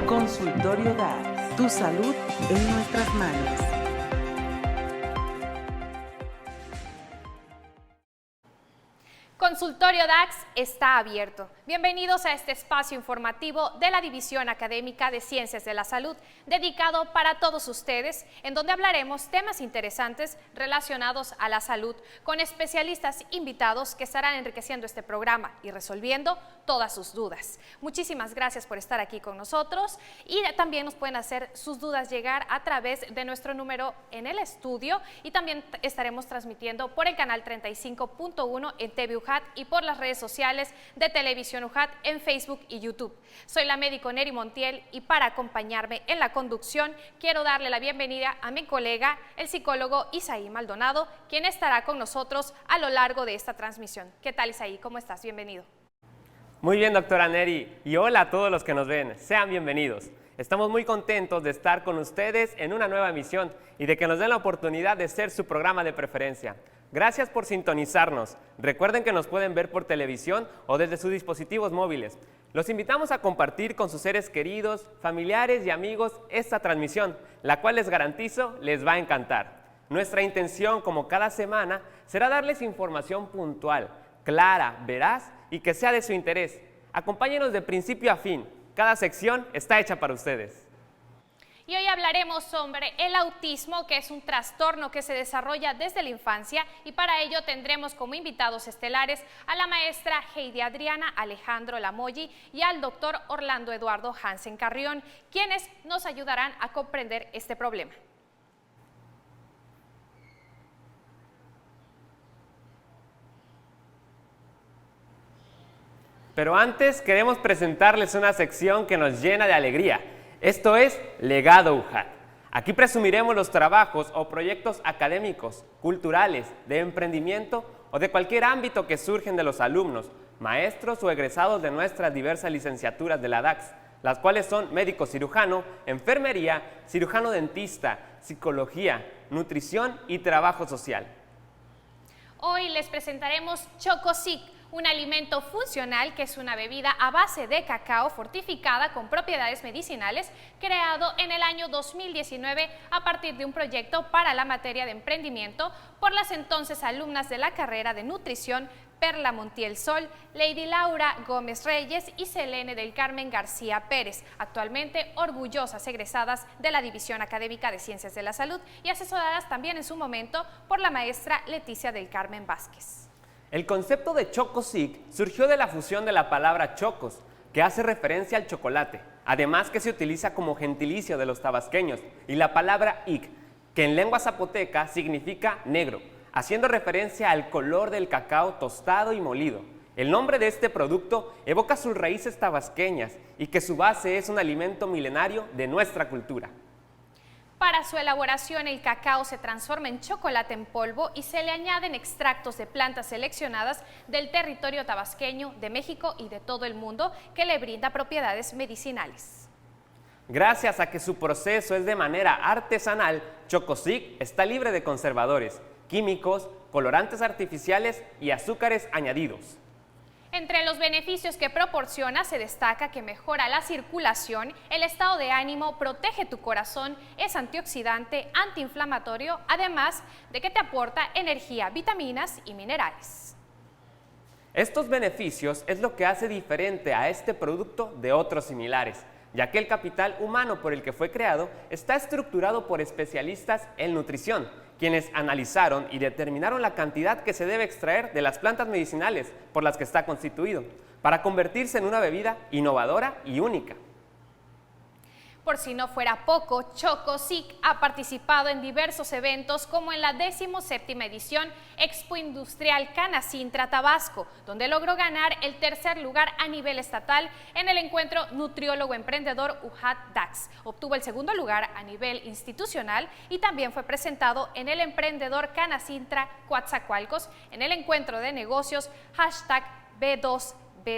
Consultorio DAX. Tu salud en nuestras manos. Consultorio DAX está abierto. Bienvenidos a este espacio informativo de la División Académica de Ciencias de la Salud, dedicado para todos ustedes, en donde hablaremos temas interesantes relacionados a la salud, con especialistas invitados que estarán enriqueciendo este programa y resolviendo todas sus dudas. Muchísimas gracias por estar aquí con nosotros y también nos pueden hacer sus dudas llegar a través de nuestro número en el estudio y también estaremos transmitiendo por el canal 35.1 en TV UJAT y por las redes sociales de Televisión UJAT en Facebook y YouTube. Soy la médico Neri Montiel y para acompañarme en la conducción quiero darle la bienvenida a mi colega, el psicólogo Isaí Maldonado, quien estará con nosotros a lo largo de esta transmisión. ¿Qué tal, Isaí? ¿Cómo estás? Bienvenido. Muy bien, doctora Neri, y hola a todos los que nos ven. Sean bienvenidos. Estamos muy contentos de estar con ustedes en una nueva emisión y de que nos den la oportunidad de ser su programa de preferencia. Gracias por sintonizarnos. Recuerden que nos pueden ver por televisión o desde sus dispositivos móviles. Los invitamos a compartir con sus seres queridos, familiares y amigos esta transmisión, la cual les garantizo les va a encantar. Nuestra intención, como cada semana, será darles información puntual, clara, veraz y que sea de su interés. Acompáñenos de principio a fin. Cada sección está hecha para ustedes. Y hoy hablaremos sobre el autismo, que es un trastorno que se desarrolla desde la infancia, y para ello tendremos como invitados estelares a la maestra Heidi Adriana Alejandro Lamoyi y al doctor Orlando Eduardo Hansen Carrión, quienes nos ayudarán a comprender este problema. Pero antes queremos presentarles una sección que nos llena de alegría. Esto es Legado UJAT. Aquí presumiremos los trabajos o proyectos académicos, culturales, de emprendimiento o de cualquier ámbito que surgen de los alumnos, maestros o egresados de nuestras diversas licenciaturas de la DAX, las cuales son médico cirujano, enfermería, cirujano dentista, psicología, nutrición y trabajo social. Hoy les presentaremos Chocosic, un alimento funcional que es una bebida a base de cacao fortificada con propiedades medicinales, creado en el año 2019 a partir de un proyecto para la materia de emprendimiento por las entonces alumnas de la carrera de nutrición Perla Montiel Sol, Lady Laura Gómez Reyes y Selene del Carmen García Pérez, actualmente orgullosas egresadas de la División Académica de Ciencias de la Salud y asesoradas también en su momento por la maestra Leticia del Carmen Vázquez. El concepto de Chocosic surgió de la fusión de la palabra chocos, que hace referencia al chocolate, además que se utiliza como gentilicio de los tabasqueños, y la palabra ic, que en lengua zapoteca significa negro, haciendo referencia al color del cacao tostado y molido. El nombre de este producto evoca sus raíces tabasqueñas y que su base es un alimento milenario de nuestra cultura. Para su elaboración, el cacao se transforma en chocolate en polvo y se le añaden extractos de plantas seleccionadas del territorio tabasqueño, de México y de todo el mundo, que le brinda propiedades medicinales. Gracias a que su proceso es de manera artesanal, Chocosic está libre de conservadores, químicos, colorantes artificiales y azúcares añadidos. Entre los beneficios que proporciona se destaca que mejora la circulación, el estado de ánimo, protege tu corazón, es antioxidante, antiinflamatorio, además de que te aporta energía, vitaminas y minerales. Estos beneficios es lo que hace diferente a este producto de otros similares, ya que el capital humano por el que fue creado está estructurado por especialistas en nutrición, quienes analizaron y determinaron la cantidad que se debe extraer de las plantas medicinales por las que está constituido, para convertirse en una bebida innovadora y única. Por si no fuera poco, Chocosic ha participado en diversos eventos como en la 17ª edición Expo Industrial Canacintra Tabasco, donde logró ganar el tercer lugar a nivel estatal en el encuentro Nutriólogo Emprendedor UJAT DAX. Obtuvo el segundo lugar a nivel institucional y también fue presentado en el Emprendedor Canacintra Coatzacoalcos en el encuentro de negocios #B2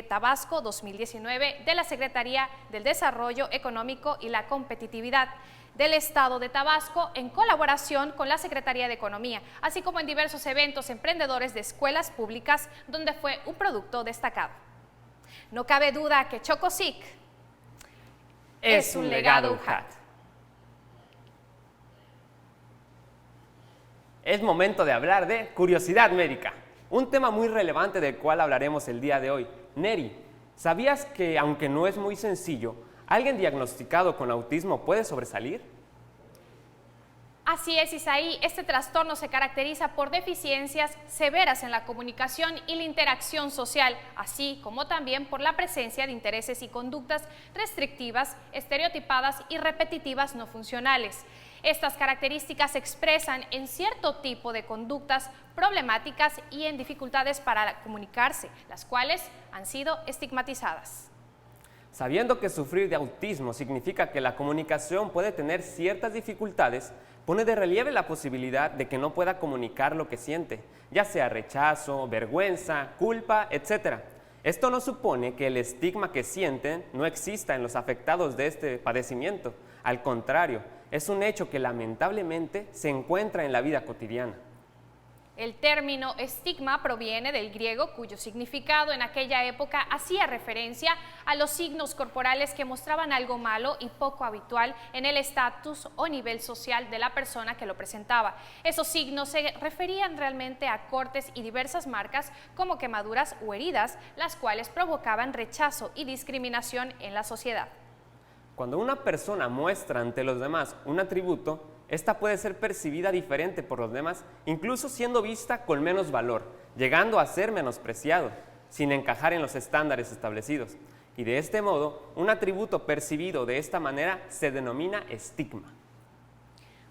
Tabasco 2019 de la Secretaría del Desarrollo Económico y la Competitividad del Estado de Tabasco en colaboración con la Secretaría de Economía, así como en diversos eventos emprendedores de escuelas públicas donde fue un producto destacado. No cabe duda que Chocosic es un legado UJAT. Es momento de hablar de curiosidad médica, un tema muy relevante del cual hablaremos el día de hoy. Neri, ¿sabías que aunque no es muy sencillo, alguien diagnosticado con autismo puede sobresalir? Así es, Isaí, este trastorno se caracteriza por deficiencias severas en la comunicación y la interacción social, así como también por la presencia de intereses y conductas restrictivas, estereotipadas y repetitivas no funcionales. Estas características se expresan en cierto tipo de conductas problemáticas y en dificultades para comunicarse, las cuales han sido estigmatizadas. Sabiendo que sufrir de autismo significa que la comunicación puede tener ciertas dificultades, pone de relieve la posibilidad de que no pueda comunicar lo que siente, ya sea rechazo, vergüenza, culpa, etc. Esto no supone que el estigma que sienten no exista en los afectados de este padecimiento. Al contrario, es un hecho que lamentablemente se encuentra en la vida cotidiana. El término estigma proviene del griego, cuyo significado en aquella época hacía referencia a los signos corporales que mostraban algo malo y poco habitual en el estatus o nivel social de la persona que lo presentaba. Esos signos se referían realmente a cortes y diversas marcas como quemaduras o heridas, las cuales provocaban rechazo y discriminación en la sociedad. Cuando una persona muestra ante los demás un atributo, esta puede ser percibida diferente por los demás, incluso siendo vista con menos valor, llegando a ser menospreciado, sin encajar en los estándares establecidos. Y de este modo, un atributo percibido de esta manera se denomina estigma.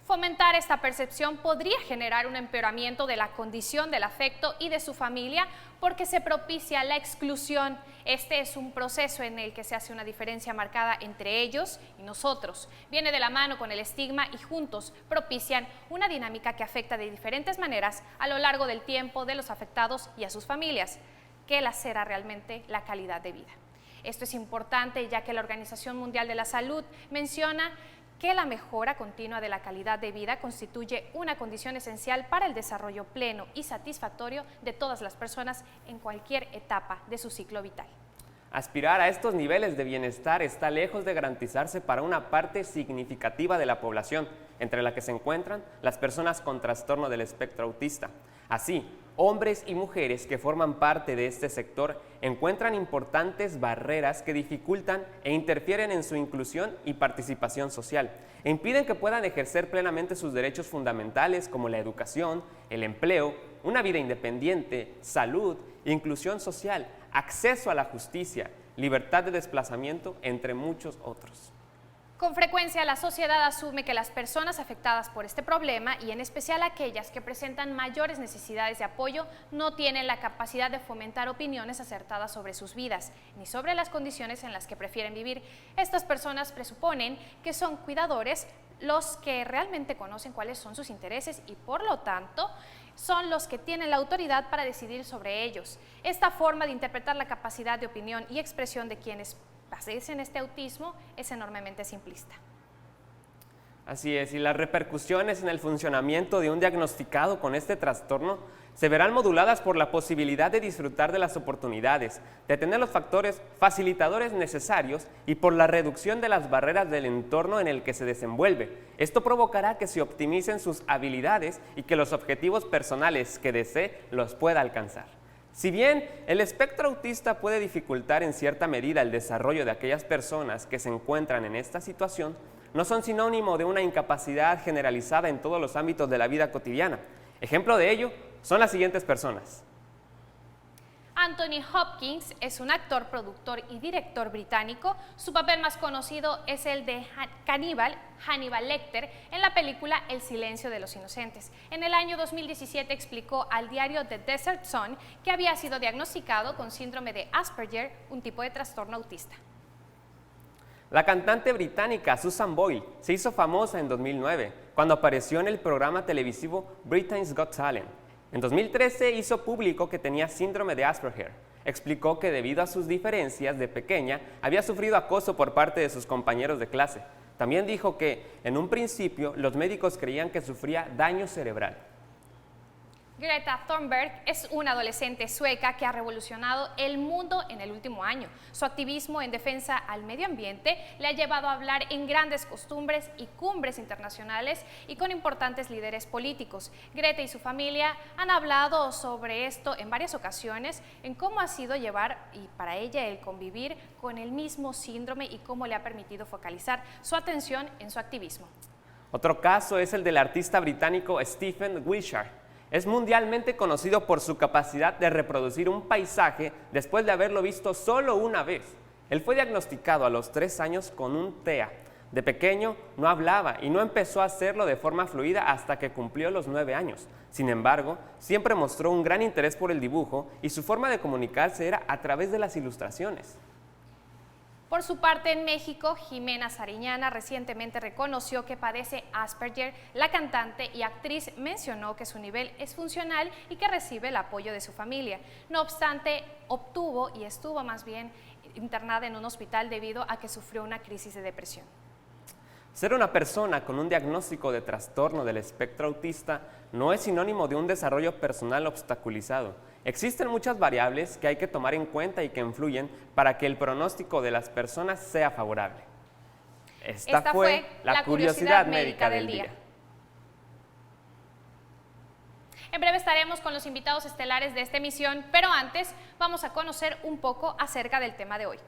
Fomentar esta percepción podría generar un empeoramiento de la condición del afecto y de su familia porque se propicia la exclusión. Este es un proceso en el que se hace una diferencia marcada entre ellos y nosotros. Viene de la mano con el estigma y juntos propician una dinámica que afecta de diferentes maneras a lo largo del tiempo de los afectados y a sus familias, que lacera realmente la calidad de vida. Esto es importante ya que la Organización Mundial de la Salud menciona que la mejora continua de la calidad de vida constituye una condición esencial para el desarrollo pleno y satisfactorio de todas las personas en cualquier etapa de su ciclo vital. Aspirar a estos niveles de bienestar está lejos de garantizarse para una parte significativa de la población, entre la que se encuentran las personas con trastorno del espectro autista. Así, hombres y mujeres que forman parte de este sector encuentran importantes barreras que dificultan e interfieren en su inclusión y participación social, e impiden que puedan ejercer plenamente sus derechos fundamentales como la educación, el empleo, una vida independiente, salud, inclusión social, acceso a la justicia, libertad de desplazamiento, entre muchos otros. Con frecuencia la sociedad asume que las personas afectadas por este problema, y en especial aquellas que presentan mayores necesidades de apoyo, no tienen la capacidad de fomentar opiniones acertadas sobre sus vidas, ni sobre las condiciones en las que prefieren vivir. Estas personas presuponen que son cuidadores los que realmente conocen cuáles son sus intereses y por lo tanto son los que tienen la autoridad para decidir sobre ellos. Esta forma de interpretar la capacidad de opinión y expresión de quienes padecen este autismo es enormemente simplista. Así es, y las repercusiones en el funcionamiento de un diagnosticado con este trastorno se verán moduladas por la posibilidad de disfrutar de las oportunidades, de tener los factores facilitadores necesarios y por la reducción de las barreras del entorno en el que se desenvuelve. Esto provocará que se optimicen sus habilidades y que los objetivos personales que desee los pueda alcanzar. Si bien el espectro autista puede dificultar en cierta medida el desarrollo de aquellas personas que se encuentran en esta situación, no son sinónimo de una incapacidad generalizada en todos los ámbitos de la vida cotidiana. Ejemplo de ello son las siguientes personas. Anthony Hopkins es un actor, productor y director británico. Su papel más conocido es el de Hannibal Lecter en la película El silencio de los inocentes. En el año 2017 explicó al diario The Desert Sun que había sido diagnosticado con síndrome de Asperger, un tipo de trastorno autista. La cantante británica Susan Boyle se hizo famosa en 2009 cuando apareció en el programa televisivo Britain's Got Talent. En 2013 hizo público que tenía síndrome de Asperger. Explicó que debido a sus diferencias de pequeña había sufrido acoso por parte de sus compañeros de clase. También dijo que en un principio los médicos creían que sufría daño cerebral. Greta Thunberg es una adolescente sueca que ha revolucionado el mundo en el último año. Su activismo en defensa al medio ambiente le ha llevado a hablar en grandes costumbres y cumbres internacionales y con importantes líderes políticos. Greta y su familia han hablado sobre esto en varias ocasiones, en cómo ha sido llevar y para ella el convivir con el mismo síndrome y cómo le ha permitido focalizar su atención en su activismo. Otro caso es el del artista británico Stephen Wishart. Es mundialmente conocido por su capacidad de reproducir un paisaje después de haberlo visto solo una vez. Él fue diagnosticado a los 3 años con un TEA. De pequeño no hablaba y no empezó a hacerlo de forma fluida hasta que cumplió los 9 años. Sin embargo, siempre mostró un gran interés por el dibujo y su forma de comunicarse era a través de las ilustraciones. Por su parte, en México, Jimena Sariñana recientemente reconoció que padece Asperger. La cantante y actriz mencionó que su nivel es funcional y que recibe el apoyo de su familia. No obstante, estuvo más bien internada en un hospital debido a que sufrió una crisis de depresión. Ser una persona con un diagnóstico de trastorno del espectro autista no es sinónimo de un desarrollo personal obstaculizado. Existen muchas variables que hay que tomar en cuenta y que influyen para que el pronóstico de las personas sea favorable. Esta fue la curiosidad médica del día. En breve estaremos con los invitados estelares de esta emisión, pero antes vamos a conocer un poco acerca del tema de hoy.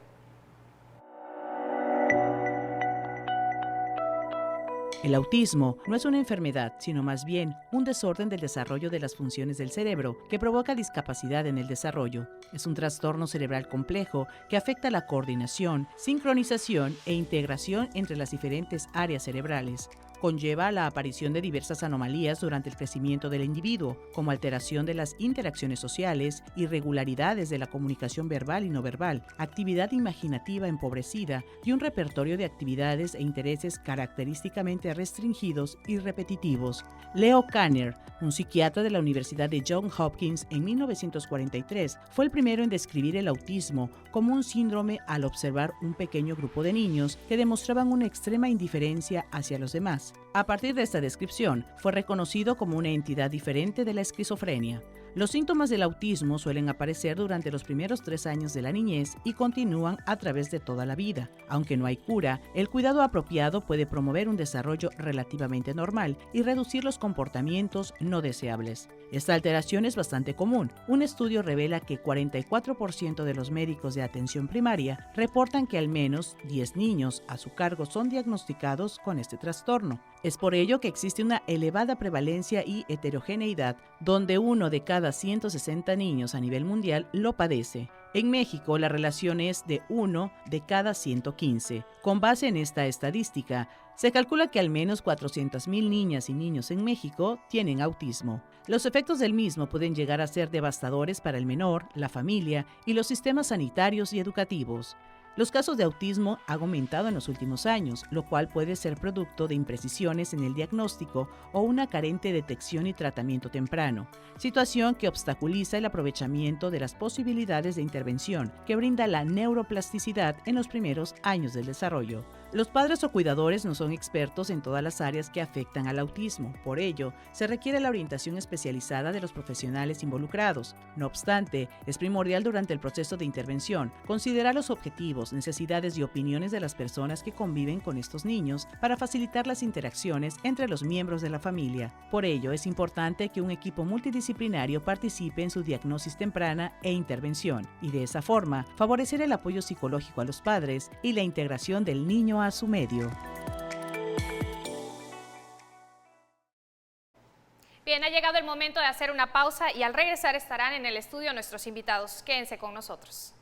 El autismo no es una enfermedad, sino más bien un desorden del desarrollo de las funciones del cerebro que provoca discapacidad en el desarrollo. Es un trastorno cerebral complejo que afecta la coordinación, sincronización e integración entre las diferentes áreas cerebrales. Conlleva la aparición de diversas anomalías durante el crecimiento del individuo, como alteración de las interacciones sociales, irregularidades de la comunicación verbal y no verbal, actividad imaginativa empobrecida y un repertorio de actividades e intereses característicamente restringidos y repetitivos. Leo Kanner, un psiquiatra de la Universidad de Johns Hopkins en 1943, fue el primero en describir el autismo como un síndrome al observar un pequeño grupo de niños que demostraban una extrema indiferencia hacia los demás. A partir de esta descripción, fue reconocido como una entidad diferente de la esquizofrenia. Los síntomas del autismo suelen aparecer durante los primeros 3 años de la niñez y continúan a través de toda la vida. Aunque no hay cura, el cuidado apropiado puede promover un desarrollo relativamente normal y reducir los comportamientos no deseables. Esta alteración es bastante común. Un estudio revela que 44% de los médicos de atención primaria reportan que al menos 10 niños a su cargo son diagnosticados con este trastorno. Es por ello que existe una elevada prevalencia y heterogeneidad, donde 1 de cada 160 niños a nivel mundial lo padece. En México, la relación es de 1 de cada 115. Con base en esta estadística, se calcula que al menos 400,000 niñas y niños en México tienen autismo. Los efectos del mismo pueden llegar a ser devastadores para el menor, la familia y los sistemas sanitarios y educativos. Los casos de autismo han aumentado en los últimos años, lo cual puede ser producto de imprecisiones en el diagnóstico o una carente detección y tratamiento temprano, situación que obstaculiza el aprovechamiento de las posibilidades de intervención que brinda la neuroplasticidad en los primeros años del desarrollo. Los padres o cuidadores no son expertos en todas las áreas que afectan al autismo, por ello, se requiere la orientación especializada de los profesionales involucrados. No obstante, es primordial durante el proceso de intervención considerar los objetivos, necesidades y opiniones de las personas que conviven con estos niños para facilitar las interacciones entre los miembros de la familia. Por ello, es importante que un equipo multidisciplinario participe en su diagnosis temprana e intervención, y de esa forma, favorecer el apoyo psicológico a los padres y la integración del niño a su medio. Bien, ha llegado el momento de hacer una pausa y al regresar estarán en el estudio nuestros invitados. Quédense con nosotros.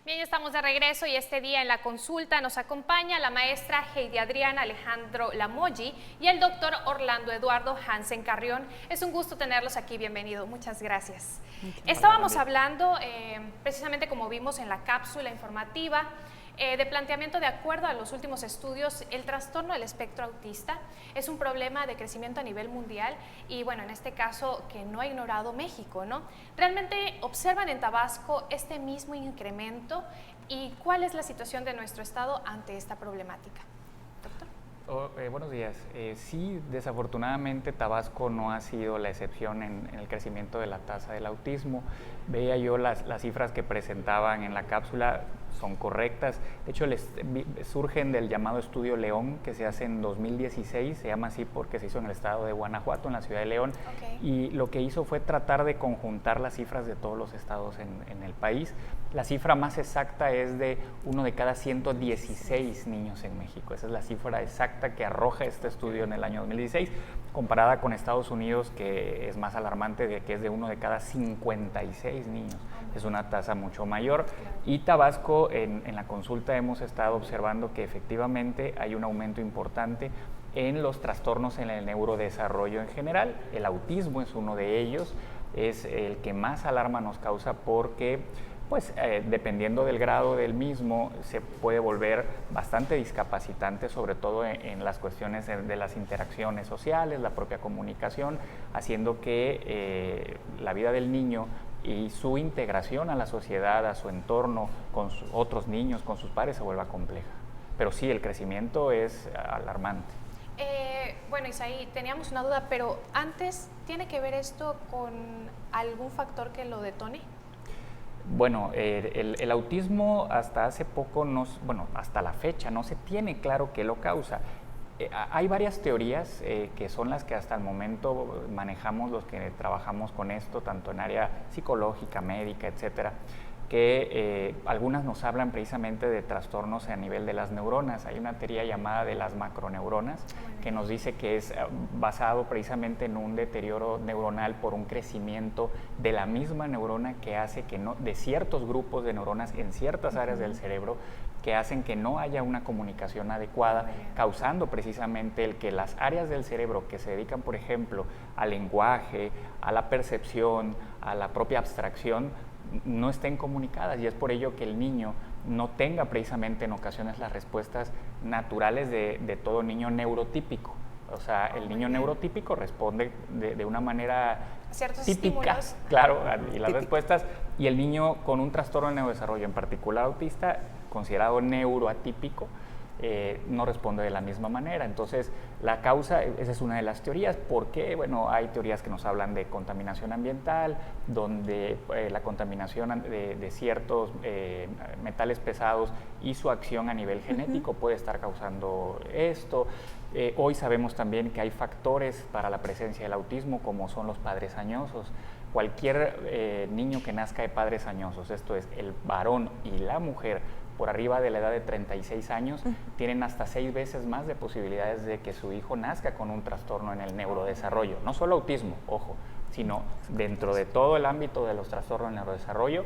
Bien, estamos de regreso y este día en la consulta nos acompaña la maestra Heidi Adriana Alejandro Lamoji y el doctor Orlando Eduardo Hansen Carrión. Es un gusto tenerlos aquí, bienvenido, muchas gracias. Estábamos hablando, precisamente como vimos en la cápsula informativa, de planteamiento de acuerdo a los últimos estudios, el trastorno del espectro autista es un problema de crecimiento a nivel mundial y bueno, en este caso que no ha ignorado México, ¿no? ¿Realmente observan en Tabasco este mismo incremento y cuál es la situación de nuestro estado ante esta problemática? Doctor. Buenos días. Sí, desafortunadamente Tabasco no ha sido la excepción en el crecimiento de la tasa del autismo. Veía yo las cifras que presentaban en la cápsula, son correctas. De hecho, surgen del llamado Estudio León, que se hace en 2016, se llama así porque se hizo en el estado de Guanajuato, en la ciudad de León, y lo que hizo fue tratar de conjuntar las cifras de todos los estados en el país. La cifra más exacta es de 1 de cada 116 niños en México. Esa es la cifra exacta que arroja este estudio en el año 2016, comparada con Estados Unidos, que es más alarmante, que es de 1 de cada 56 niños. Es una tasa mucho mayor. Y Tabasco, en la consulta hemos estado observando que efectivamente hay un aumento importante en los trastornos en el neurodesarrollo en general. El autismo es uno de ellos, es el que más alarma nos causa porque pues dependiendo del grado del mismo, se puede volver bastante discapacitante, sobre todo en las cuestiones de las interacciones sociales, la propia comunicación, haciendo que la vida del niño y su integración a la sociedad, a su entorno, con otros niños, con sus padres, se vuelva compleja. Pero sí, el crecimiento es alarmante. Bueno, Isaí, teníamos una duda, pero antes, ¿tiene que ver esto con algún factor que lo detone? Bueno, el autismo hasta hace poco, hasta la fecha, no se tiene claro qué lo causa. Hay varias teorías que son las que hasta el momento manejamos los que trabajamos con esto, tanto en área psicológica, médica, etcétera, que algunas nos hablan precisamente de trastornos a nivel de las neuronas. Hay una teoría llamada de las macroneuronas que nos dice que es basado precisamente en un deterioro neuronal por un crecimiento de la misma neurona que hace que de ciertos grupos de neuronas en ciertas áreas del cerebro que hacen que no haya una comunicación adecuada, causando precisamente el que las áreas del cerebro que se dedican, por ejemplo, al lenguaje, a la percepción, a la propia abstracción, no estén comunicadas, y es por ello que el niño no tenga precisamente en ocasiones las respuestas naturales de todo niño neurotípico. O sea, el niño neurotípico responde de una manera ciertos típica, estímulos. claro, y las respuestas, y el niño con un trastorno de neurodesarrollo, en particular autista, considerado neuroatípico, no responde de la misma manera. Entonces, la causa, esa es una de las teorías. ¿Por qué? Bueno, hay teorías que nos hablan de contaminación ambiental, donde la contaminación de ciertos metales pesados y su acción a nivel genético puede estar causando esto. Hoy sabemos también que hay factores para la presencia del autismo, como son los padres añosos. Cualquier niño que nazca de padres añosos, esto es, el varón y la mujer, por arriba de la edad de 36 años, tienen hasta 6 veces más de posibilidades de que su hijo nazca con un trastorno en el neurodesarrollo. No solo autismo, ojo, sino dentro de todo el ámbito de los trastornos en el neurodesarrollo,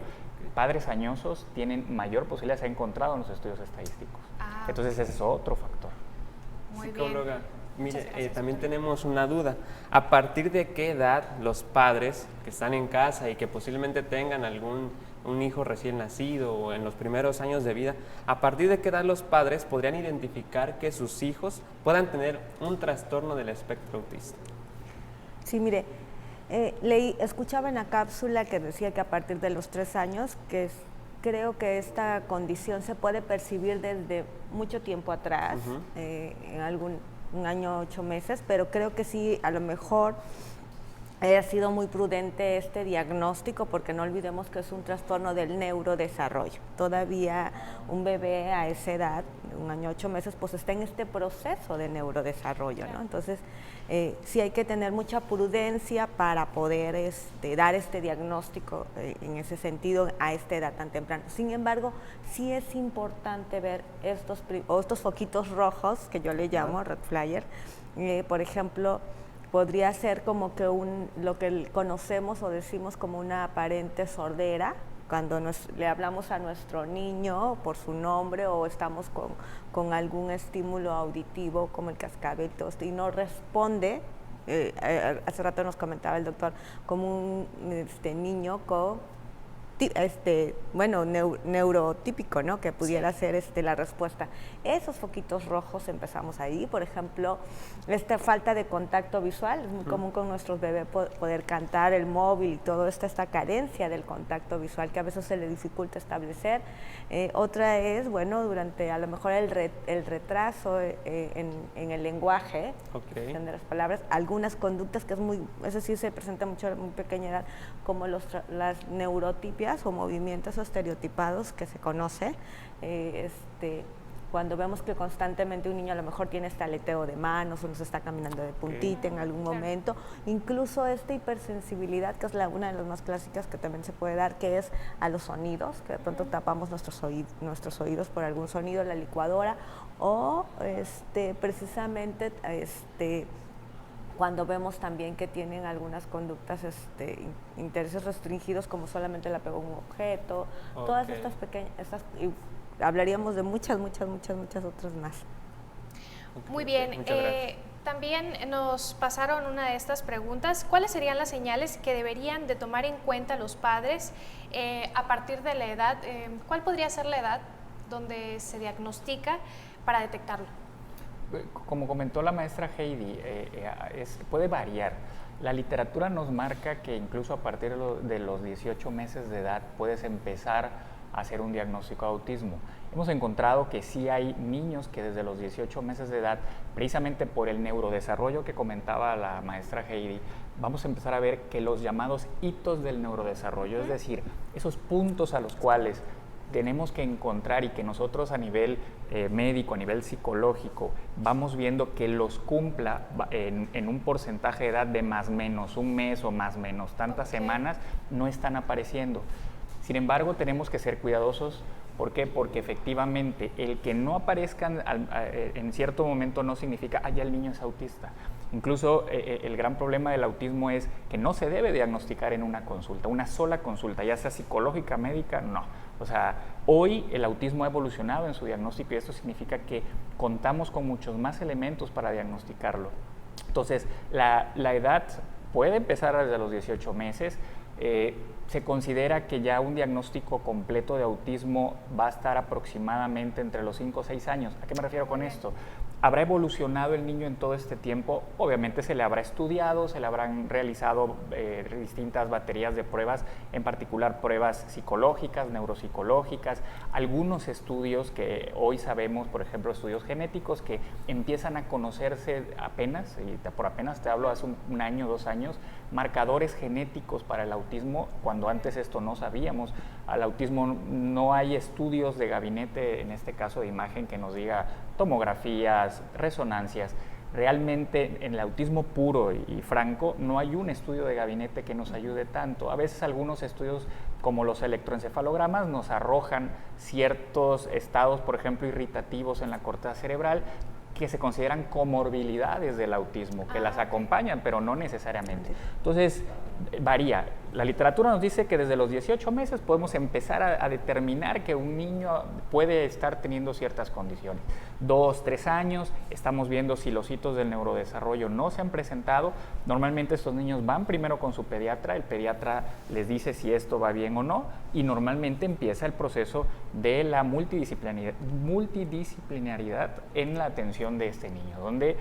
padres añosos tienen mayor posibilidad, se ha encontrado en los estudios estadísticos. Entonces ese es otro factor. Muy Psicóloga, bien. mire, también tenemos una duda. ¿A partir de qué edad los padres que están en casa y que posiblemente tengan un hijo recién nacido o en los primeros años de vida, a partir de qué edad los padres podrían identificar que sus hijos puedan tener un trastorno del espectro autista? Sí, mire, escuchaba en la cápsula que decía que a partir de los 3 años, creo que esta condición se puede percibir desde mucho tiempo atrás, en un año, 8 meses, pero creo que sí, a lo mejor ha sido muy prudente este diagnóstico, porque no olvidemos que es un trastorno del neurodesarrollo. Todavía un bebé a esa edad, 1 año, 8 meses, pues está en este proceso de neurodesarrollo, ¿no? Entonces, sí hay que tener mucha prudencia para poder dar este diagnóstico en ese sentido a esta edad tan temprana. Sin embargo, sí es importante ver estos foquitos rojos, que yo le llamo red flyer. Por ejemplo, podría ser como que lo que conocemos o decimos como una aparente sordera, cuando le hablamos a nuestro niño por su nombre o estamos con algún estímulo auditivo como el cascabel y no responde, hace rato nos comentaba el doctor, como un niño con neurotípico, ¿no? Que pudiera ser la respuesta. Esos foquitos rojos empezamos ahí, por ejemplo, esta falta de contacto visual, es muy común con nuestros bebés poder cantar, el móvil y todo esto, esta carencia del contacto visual que a veces se le dificulta establecer. Otra es, durante a lo mejor el retraso en el lenguaje, de las palabras, algunas conductas que eso sí se presenta mucho a muy pequeña edad, como las neurotipias o movimientos estereotipados que se conoce, cuando vemos que constantemente un niño a lo mejor tiene este aleteo de manos o nos está caminando de puntita en algún momento, incluso esta hipersensibilidad, que es una de las más clásicas que también se puede dar, que es a los sonidos, que de pronto tapamos nuestros oídos por algún sonido, la licuadora, o precisamente cuando vemos también que tienen algunas conductas, intereses restringidos, como solamente le apego a un objeto, todas estas pequeñas, y hablaríamos de muchas otras más. Muy bien, también nos pasaron una de estas preguntas. ¿Cuáles serían las señales que deberían de tomar en cuenta los padres a partir de la edad? ¿Cuál podría ser la edad donde se diagnostica para detectarlo? Como comentó la maestra Heidi, puede variar. La literatura nos marca que incluso a partir de los 18 meses de edad puedes empezar a hacer un diagnóstico de autismo. Hemos encontrado que sí hay niños que desde los 18 meses de edad, precisamente por el neurodesarrollo que comentaba la maestra Heidi, vamos a empezar a ver que los llamados hitos del neurodesarrollo, es decir, esos puntos a los cuales tenemos que encontrar y que nosotros a nivel médico, a nivel psicológico, vamos viendo que los cumpla en un porcentaje de edad de más menos, un mes o más menos, tantas semanas, no están apareciendo. Sin embargo, tenemos que ser cuidadosos. ¿Por qué? Porque efectivamente el que no aparezcan en cierto momento no significa, ya el niño es autista. Incluso el gran problema del autismo es que no se debe diagnosticar en una consulta, una sola consulta, ya sea psicológica, médica, no. O sea, hoy el autismo ha evolucionado en su diagnóstico y esto significa que contamos con muchos más elementos para diagnosticarlo. Entonces, la edad puede empezar desde los 18 meses. Se considera que ya un diagnóstico completo de autismo va a estar aproximadamente entre los 5 o 6 años. ¿A qué me refiero con esto? ¿Habrá evolucionado el niño en todo este tiempo? Obviamente se le habrá estudiado, se le habrán realizado distintas baterías de pruebas, en particular pruebas psicológicas, neuropsicológicas, algunos estudios que hoy sabemos, por ejemplo, estudios genéticos que empiezan a conocerse apenas, y por apenas te hablo hace un año, 2 años, marcadores genéticos para el autismo, cuando antes esto no sabíamos. Al autismo no hay estudios de gabinete, en este caso de imagen, que nos diga tomografías, resonancias. Realmente en el autismo puro y franco no hay un estudio de gabinete que nos ayude tanto. A veces algunos estudios como los electroencefalogramas nos arrojan ciertos estados, por ejemplo, irritativos en la corteza cerebral, que se consideran comorbilidades del autismo, que las acompañan, pero no necesariamente. Entonces, varía. La literatura nos dice que desde los 18 meses podemos empezar a determinar que un niño puede estar teniendo ciertas condiciones. 2, 3 años, estamos viendo si los hitos del neurodesarrollo no se han presentado. Normalmente estos niños van primero con su pediatra, el pediatra les dice si esto va bien o no, y normalmente empieza el proceso de la multidisciplinaridad en la atención de este niño, donde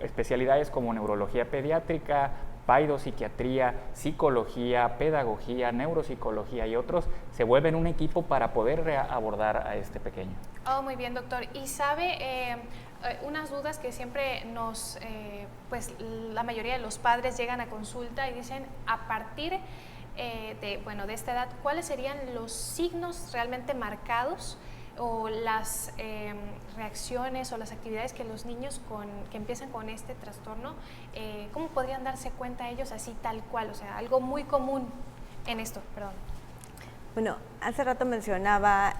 especialidades como neurología pediátrica, paidopsiquiatría, psicología, pedagogía, neuropsicología y otros se vuelven un equipo para poder abordar a este pequeño. Oh, muy bien, doctor. Y sabe, unas dudas que siempre pues la mayoría de los padres llegan a consulta y dicen, a partir de esta edad, ¿cuáles serían los signos realmente marcados o las reacciones o las actividades que los niños que empiezan con este trastorno, cómo podrían darse cuenta ellos así tal cual? O sea, algo muy común en esto, perdón. Bueno, hace rato mencionaba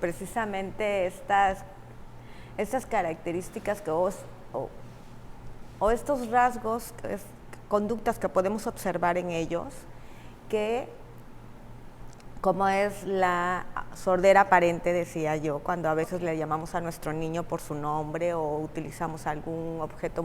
precisamente estas características o estos rasgos, conductas que podemos observar en ellos, que como es la sordera aparente, decía yo, cuando a veces le llamamos a nuestro niño por su nombre o utilizamos algún objeto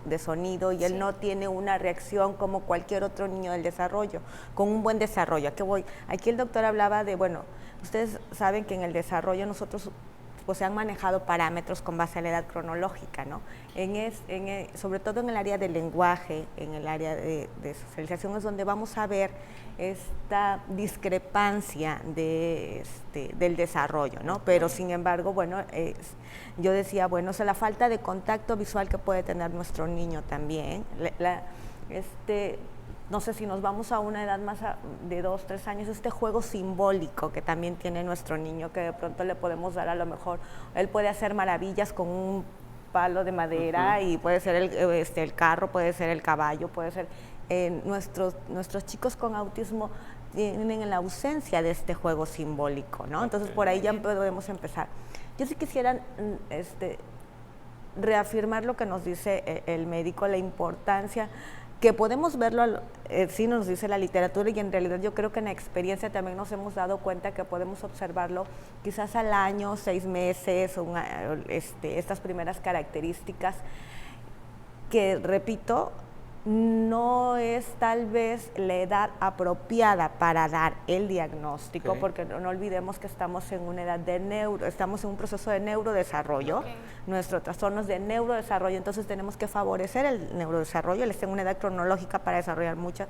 de sonido y él no tiene una reacción como cualquier otro niño del desarrollo, con un buen desarrollo. ¿A qué voy? Aquí el doctor hablaba de, bueno, ustedes saben que en el desarrollo nosotros pues se han manejado parámetros con base a la edad cronológica, ¿no? Sobre todo en el área del lenguaje, en el área de socialización es donde vamos a ver esta discrepancia del desarrollo, ¿no? Pero sin embargo, bueno, yo decía, bueno, la falta de contacto visual que puede tener nuestro niño también, no sé si nos vamos a una edad más de 2, 3 años, este juego simbólico que también tiene nuestro niño, que de pronto le podemos dar, a lo mejor, él puede hacer maravillas con un palo de madera y puede ser el carro, puede ser el caballo, puede ser... nuestros chicos con autismo tienen la ausencia de este juego simbólico, ¿no? Entonces por ahí ya podemos empezar. Yo sí quisiera reafirmar lo que nos dice el médico, la importancia que podemos verlo, sí nos dice la literatura, y en realidad yo creo que en la experiencia también nos hemos dado cuenta que podemos observarlo quizás al año, 6 meses, estas primeras características que, repito, no es tal vez la edad apropiada para dar el diagnóstico, porque no olvidemos que estamos en una edad estamos en un proceso de neurodesarrollo, nuestro trastorno es de neurodesarrollo, entonces tenemos que favorecer el neurodesarrollo, él está en una edad cronológica para desarrollar muchas.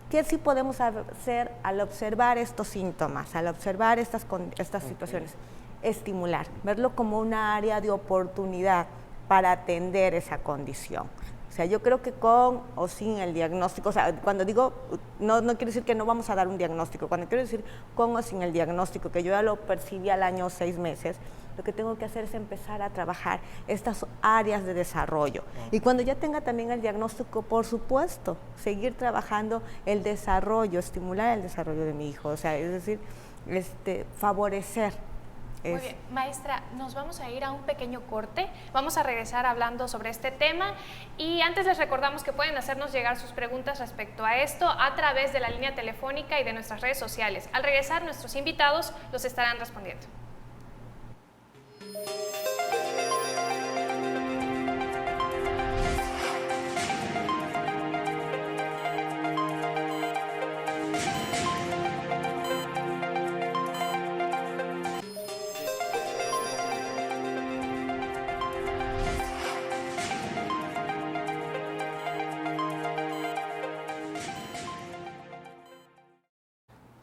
¿Qué sí podemos hacer al observar estos síntomas, al observar estas situaciones? Estimular, verlo como una área de oportunidad para atender esa condición. O sea, yo creo que con o sin el diagnóstico, o sea, cuando digo, no quiero decir que no vamos a dar un diagnóstico, cuando quiero decir con o sin el diagnóstico, que yo ya lo percibí al año o 6 meses, lo que tengo que hacer es empezar a trabajar estas áreas de desarrollo. Y cuando ya tenga también el diagnóstico, por supuesto, seguir trabajando el desarrollo, estimular el desarrollo de mi hijo, o sea, es decir, favorecer. Muy bien, maestra, nos vamos a ir a un pequeño corte, vamos a regresar hablando sobre este tema y antes les recordamos que pueden hacernos llegar sus preguntas respecto a esto a través de la línea telefónica y de nuestras redes sociales. Al regresar, nuestros invitados los estarán respondiendo.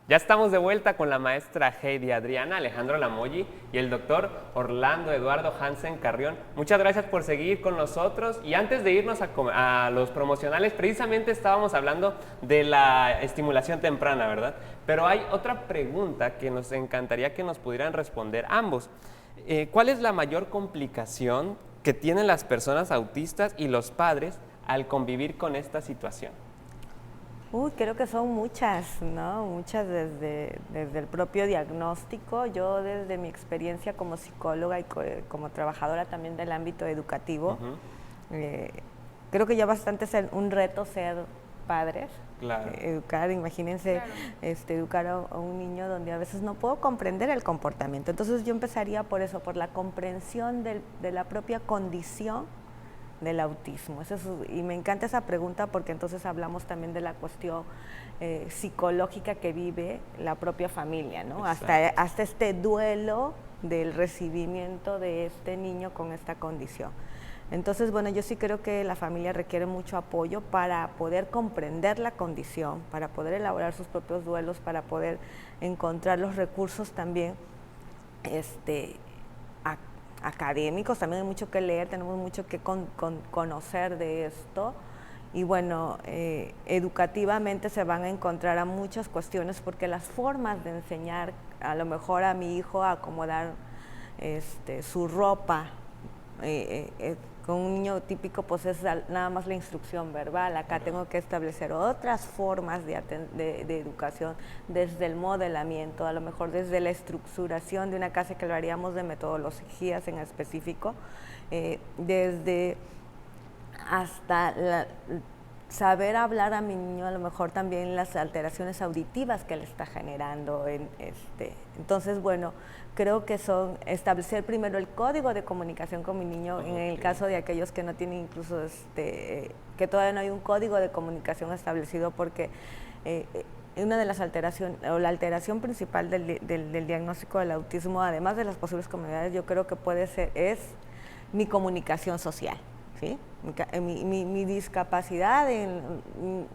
Ya estamos de vuelta con la maestra Heidi Adriana Alejandro Lamoyi y el doctor Orlando Eduardo Hansen Carrión. Muchas gracias por seguir con nosotros y antes de irnos a los promocionales, precisamente estábamos hablando de la estimulación temprana, ¿verdad? Pero hay otra pregunta que nos encantaría que nos pudieran responder ambos. ¿Cuál es la mayor complicación que tienen las personas autistas y los padres al convivir con esta situación? Creo que son muchas, ¿no? Muchas desde el propio diagnóstico. Yo desde mi experiencia como psicóloga y como trabajadora también del ámbito educativo, creo que ya bastante es un reto ser padres. Claro. Educar, imagínense, claro. Educar a un niño donde a veces no puedo comprender el comportamiento. Entonces yo empezaría por eso, por la comprensión de la propia condición del autismo. Y me encanta esa pregunta porque entonces hablamos también de la cuestión psicológica que vive la propia familia, ¿no? Hasta este duelo del recibimiento de este niño con esta condición. Entonces, bueno, yo sí creo que la familia requiere mucho apoyo para poder comprender la condición, para poder elaborar sus propios duelos, para poder encontrar los recursos también académicos. También hay mucho que leer, tenemos mucho que conocer de esto y bueno, educativamente se van a encontrar a muchas cuestiones porque las formas de enseñar a lo mejor a mi hijo a acomodar su ropa con un niño típico pues es nada más la instrucción verbal. Acá tengo que establecer otras formas de educación, desde el modelamiento, a lo mejor desde la estructuración de una clase que lo haríamos de metodologías en específico, desde hasta saber hablar a mi niño a lo mejor también las alteraciones auditivas que le está generando. Entonces, bueno, creo que son establecer primero el código de comunicación con mi niño, en el caso de aquellos que no tienen incluso, que todavía no hay un código de comunicación establecido, porque una de las alteraciones, o la alteración principal del diagnóstico del autismo, además de las posibles comorbilidades, yo creo que es mi comunicación social. ¿Sí? Mi discapacidad en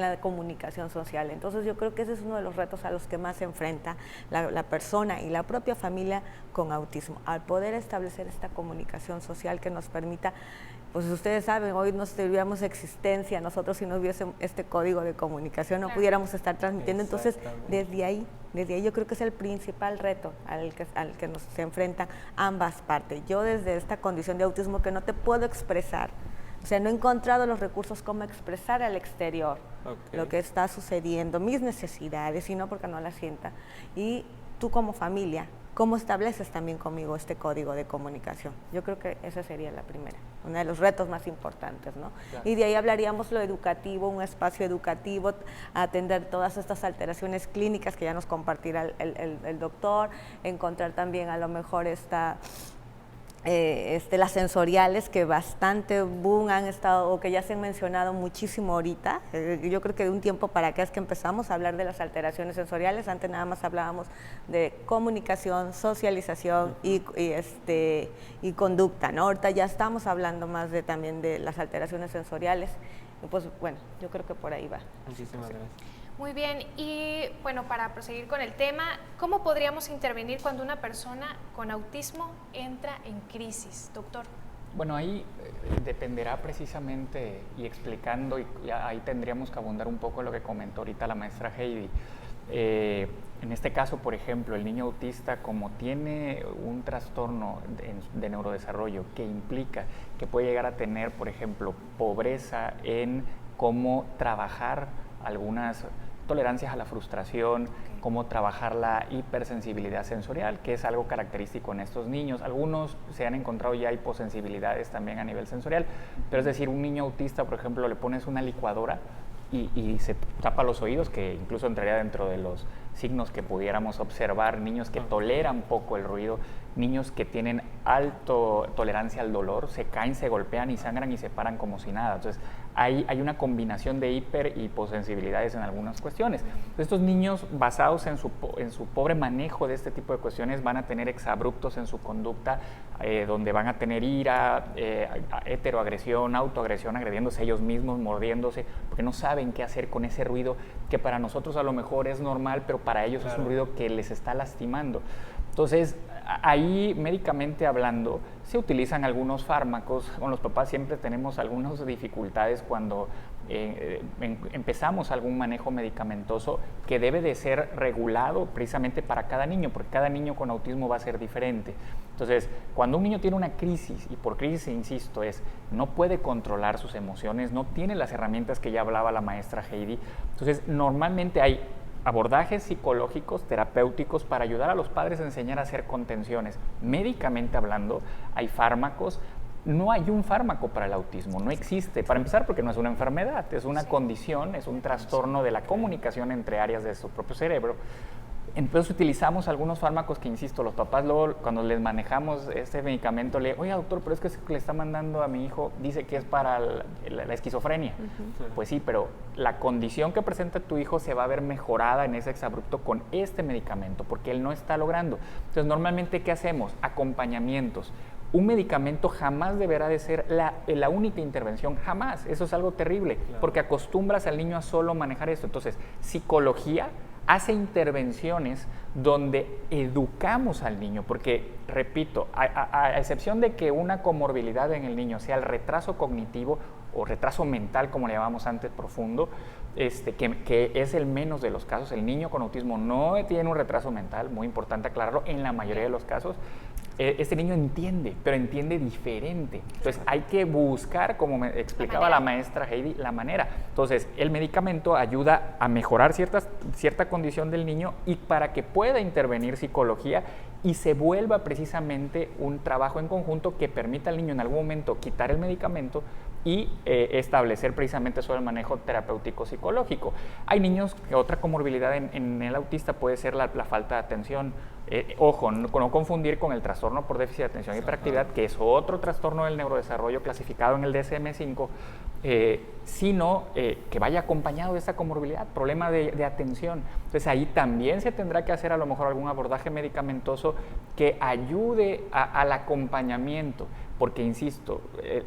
la comunicación social. Entonces yo creo que ese es uno de los retos a los que más se enfrenta la persona y la propia familia con autismo, al poder establecer esta comunicación social que nos permita, pues ustedes saben, hoy no tuviéramos existencia nosotros si no hubiese este código de comunicación, no pudiéramos estar transmitiendo. Entonces desde ahí yo creo que es el principal reto al que se enfrentan ambas partes. Yo desde esta condición de autismo que no te puedo expresar, o sea, no he encontrado los recursos cómo expresar al exterior lo que está sucediendo, mis necesidades, y no porque no las sienta. Y tú como familia, ¿cómo estableces también conmigo este código de comunicación? Yo creo que esa sería la primera, uno de los retos más importantes, ¿no? Claro. Y de ahí hablaríamos lo educativo, un espacio educativo, atender todas estas alteraciones clínicas que ya nos compartirá el doctor, encontrar también a lo mejor las sensoriales, que bastante boom han estado, o que ya se han mencionado muchísimo ahorita. Yo creo que de un tiempo para acá es que empezamos a hablar de las alteraciones sensoriales. Antes nada más hablábamos de comunicación, socialización y conducta, ¿no? Ahorita ya estamos hablando más también de las alteraciones sensoriales. Y pues bueno, yo creo que por ahí va. Muchísimas gracias. Muy bien, y bueno, para proseguir con el tema, ¿cómo podríamos intervenir cuando una persona con autismo entra en crisis, doctor? Bueno, ahí dependerá precisamente, y explicando, y ahí tendríamos que abundar un poco en lo que comentó ahorita la maestra Heidi. En este caso, por ejemplo, el niño autista, como tiene un trastorno de neurodesarrollo que implica que puede llegar a tener, por ejemplo, pobreza en cómo trabajar algunas tolerancias a la frustración, cómo trabajar la hipersensibilidad sensorial, que es algo característico en estos niños. Algunos se han encontrado ya hiposensibilidades también a nivel sensorial, pero es decir, un niño autista, por ejemplo, le pones una licuadora y se tapa los oídos, que incluso entraría dentro de los signos que pudiéramos observar, niños que toleran poco el ruido, niños que tienen alto tolerancia al dolor, se caen, se golpean y sangran y se paran como si nada. Entonces, hay una combinación de hiper y hiposensibilidades en algunas cuestiones. Estos niños, basados en su pobre manejo de este tipo de cuestiones, van a tener exabruptos en su conducta, donde van a tener ira, heteroagresión, autoagresión, agrediéndose ellos mismos, mordiéndose, porque no saben qué hacer con ese ruido que para nosotros a lo mejor es normal, pero para ellos es un ruido que les está lastimando. Entonces, ahí médicamente hablando, se utilizan algunos fármacos. Con los papás siempre tenemos algunas dificultades cuando empezamos algún manejo medicamentoso que debe de ser regulado precisamente para cada niño, porque cada niño con autismo va a ser diferente. Entonces, cuando un niño tiene una crisis, y por crisis, insisto, no puede controlar sus emociones, no tiene las herramientas que ya hablaba la maestra Heidi, entonces normalmente hay abordajes psicológicos, terapéuticos, para ayudar a los padres a enseñar a hacer contenciones. Médicamente hablando, hay fármacos. No hay un fármaco para el autismo, no existe. Para empezar, porque no es una enfermedad, es una condición, es un trastorno de la comunicación entre áreas de su propio cerebro. Entonces utilizamos algunos fármacos que, insisto, los papás luego cuando les manejamos este medicamento oye, doctor, pero es que le está mandando a mi hijo, dice que es para la esquizofrenia. Pues sí, pero la condición que presenta tu hijo se va a ver mejorada en ese exabrupto con este medicamento, porque él no está logrando. Entonces, normalmente, ¿qué hacemos? Acompañamientos. Un medicamento jamás deberá de ser la única intervención, jamás. Eso es algo terrible, porque acostumbras al niño a solo manejar esto. Entonces, psicología hace intervenciones donde educamos al niño, porque, repito, a excepción de que una comorbilidad en el niño sea el retraso cognitivo o retraso mental, como le llamamos antes, profundo, que es el menos de los casos. El niño con autismo no tiene un retraso mental, muy importante aclararlo, en la mayoría de los casos. Este niño entiende, pero entiende diferente. Entonces hay que buscar, como me explicaba la maestra Heidi, la manera. Entonces el medicamento ayuda a mejorar cierta condición del niño, y para que pueda intervenir psicología y se vuelva precisamente un trabajo en conjunto que permita al niño en algún momento quitar el medicamento, y establecer precisamente sobre el manejo terapéutico psicológico. Hay niños que otra comorbilidad en el autista puede ser la falta de atención. Ojo, no confundir con el trastorno por déficit de atención y hiperactividad, que es otro trastorno del neurodesarrollo clasificado en el DSM-5, sino que vaya acompañado de esa comorbilidad, problema de atención. Entonces ahí también se tendrá que hacer a lo mejor algún abordaje medicamentoso que ayude al acompañamiento, porque insisto,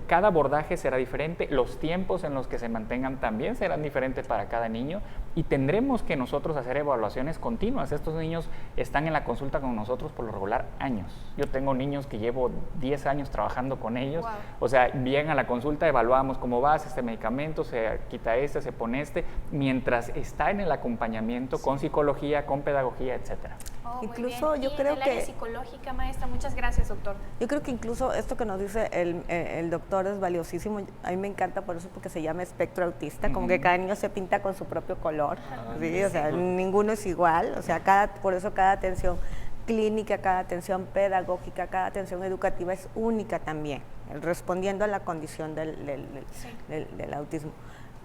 cada abordaje será diferente, los tiempos en los que se mantengan también serán diferentes para cada niño y tendremos que nosotros hacer evaluaciones continuas. Estos niños están en la consulta con nosotros por lo regular años. Yo tengo niños que llevo 10 años trabajando con ellos. Wow. O sea, vienen a la consulta, evaluamos cómo va, este medicamento, se quita este, se pone este, mientras está en el acompañamiento con psicología, con pedagogía, etcétera. Oh, incluso yo creo en el área psicológica, maestra, muchas gracias, doctor. Yo creo que incluso esto que nos dice el doctor es valiosísimo. A mí me encanta por eso, porque se llama espectro autista, como que cada niño se pinta con su propio color, ¿sí? O sea, ninguno es igual, o sea, por eso cada atención clínica, cada atención pedagógica, cada atención educativa es única también, respondiendo a la condición del autismo.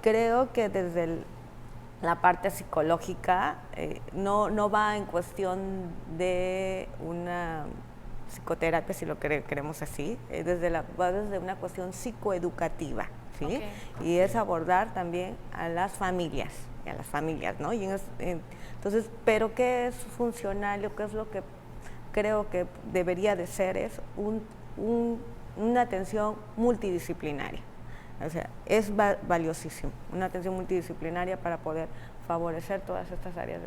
Creo que desde la parte psicológica no va en cuestión de una psicoterapia, si lo queremos así, va desde una cuestión psicoeducativa, ¿sí? Okay. Y es abordar también a las familias, ¿no? Y entonces, pero ¿qué es funcional o qué es lo que creo que debería de ser? Es una atención multidisciplinaria. O sea, es valiosísimo, una atención multidisciplinaria para poder favorecer todas estas áreas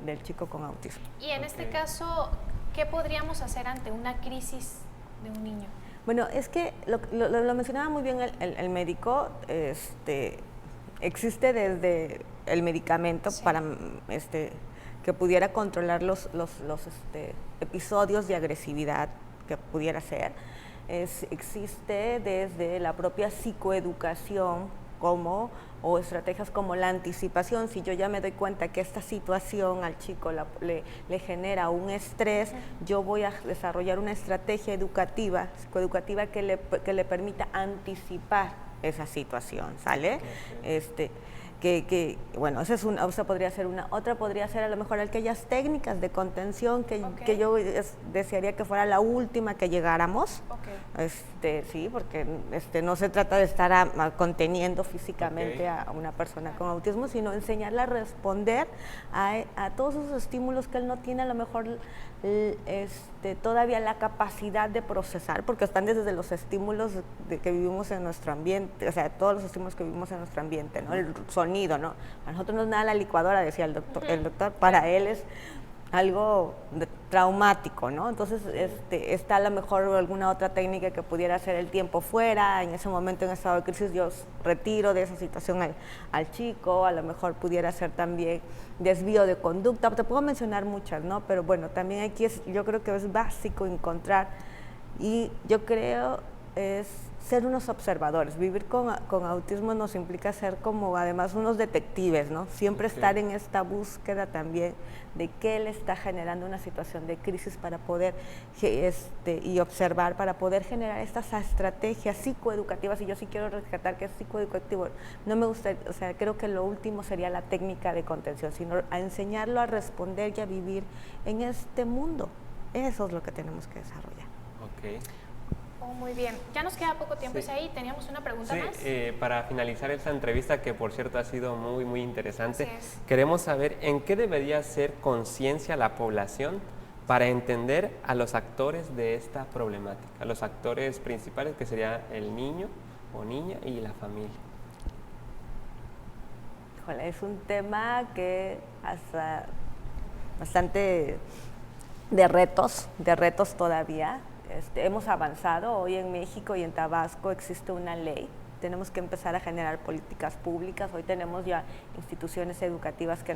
del chico con autismo. Y en este caso, ¿qué podríamos hacer ante una crisis de un niño? Bueno, es que lo mencionaba muy bien el médico, existe desde el medicamento para que pudiera controlar los episodios de agresividad que pudiera ser. Existe desde la propia psicoeducación o estrategias como la anticipación. Si yo ya me doy cuenta que esta situación al chico le genera un estrés, yo voy a desarrollar una estrategia educativa, psicoeducativa que le permita anticipar esa situación, ¿sale? Bueno, esa podría ser una. Otra podría ser a lo mejor aquellas técnicas de contención que yo desearía que fuera la última que llegáramos. Sí, porque no se trata de estar conteniendo físicamente a una persona con autismo, sino enseñarla a responder a todos esos estímulos que él no tiene a lo mejor todavía la capacidad de procesar, porque están desde los estímulos que vivimos en nuestro ambiente, o sea, todos los estímulos que vivimos en nuestro ambiente, ¿no? El sonido, ¿no? Para nosotros no es nada la licuadora, decía el doctor, para él es algo traumático, ¿no? Entonces, está a lo mejor alguna otra técnica que pudiera hacer el tiempo fuera, en ese momento en estado de crisis yo retiro de esa situación al chico, a lo mejor pudiera ser también desvío de conducta, te puedo mencionar muchas, ¿no? Pero bueno, también aquí yo creo que es básico encontrar, y yo creo es ser unos observadores. Vivir con autismo nos implica ser como además unos detectives, ¿no? Siempre estar en esta búsqueda también de qué le está generando una situación de crisis para poder y observar, para poder generar estas estrategias psicoeducativas. Y yo sí quiero rescatar que es psicoeducativo. No me gusta, o sea, creo que lo último sería la técnica de contención, sino a enseñarlo a responder y a vivir en este mundo. Eso es lo que tenemos que desarrollar. Okay. Muy bien, ya nos queda poco tiempo, Isaí. ¿Teníamos una pregunta más? Para finalizar esta entrevista, que por cierto ha sido muy, muy interesante, queremos saber en qué debería ser conciencia la población para entender a los actores de esta problemática, a los actores principales, que sería el niño o niña y la familia. Híjole, es un tema que hasta bastante de retos todavía. Hemos avanzado. Hoy en México y en Tabasco existe una ley. Tenemos que empezar a generar políticas públicas. Hoy tenemos ya instituciones educativas que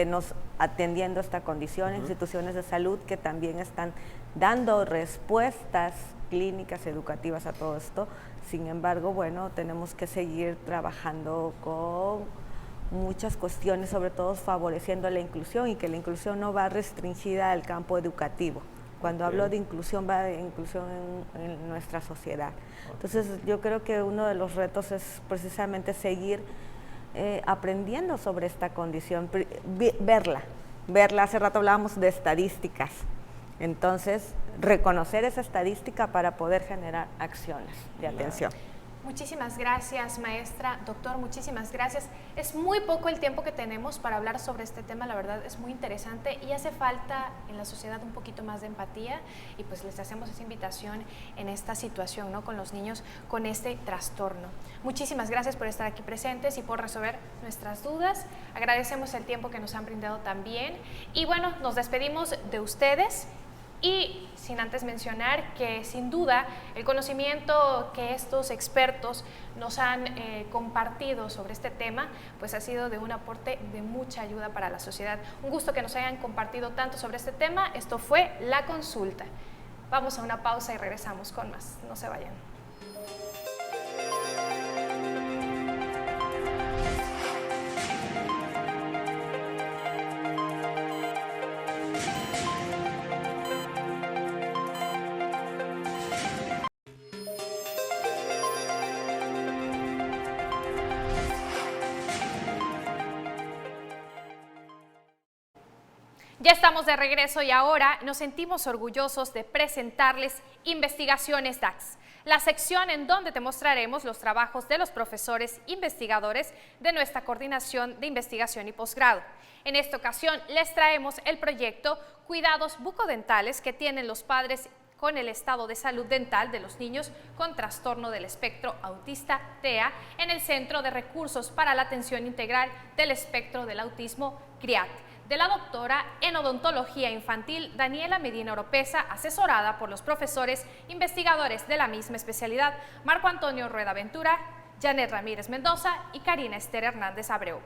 nos atendiendo esta condición, instituciones de salud que también están dando respuestas clínicas, educativas a todo esto. Sin embargo, bueno, tenemos que seguir trabajando con muchas cuestiones, sobre todo favoreciendo la inclusión, y que la inclusión no va restringida al campo educativo. Cuando hablo de inclusión, va de inclusión en nuestra sociedad. Entonces, yo creo que uno de los retos es precisamente seguir aprendiendo sobre esta condición, verla. Hace rato hablábamos de estadísticas. Entonces, reconocer esa estadística para poder generar acciones de atención. Muchísimas gracias, maestra. Doctor, muchísimas gracias. Es muy poco el tiempo que tenemos para hablar sobre este tema, la verdad es muy interesante y hace falta en la sociedad un poquito más de empatía y pues les hacemos esa invitación en esta situación, ¿no?, con los niños con este trastorno. Muchísimas gracias por estar aquí presentes y por resolver nuestras dudas. Agradecemos el tiempo que nos han brindado también y bueno, nos despedimos de ustedes. Y sin antes mencionar que sin duda el conocimiento que estos expertos nos han compartido sobre este tema pues ha sido de un aporte de mucha ayuda para la sociedad. Un gusto que nos hayan compartido tanto sobre este tema. Esto fue La Consulta. Vamos a una pausa y regresamos con más. No se vayan. Ya estamos de regreso y ahora nos sentimos orgullosos de presentarles Investigaciones DAX, la sección en donde te mostraremos los trabajos de los profesores investigadores de nuestra coordinación de investigación y posgrado. En esta ocasión les traemos el proyecto Cuidados bucodentales que tienen los padres con el estado de salud dental de los niños con trastorno del espectro autista TEA en el Centro de Recursos para la Atención Integral del Espectro del Autismo CRIAT, de la doctora en odontología infantil Daniela Medina Oropesa, asesorada por los profesores investigadores de la misma especialidad Marco Antonio Rueda Ventura, Janet Ramírez Mendoza y Karina Esther Hernández Abreu.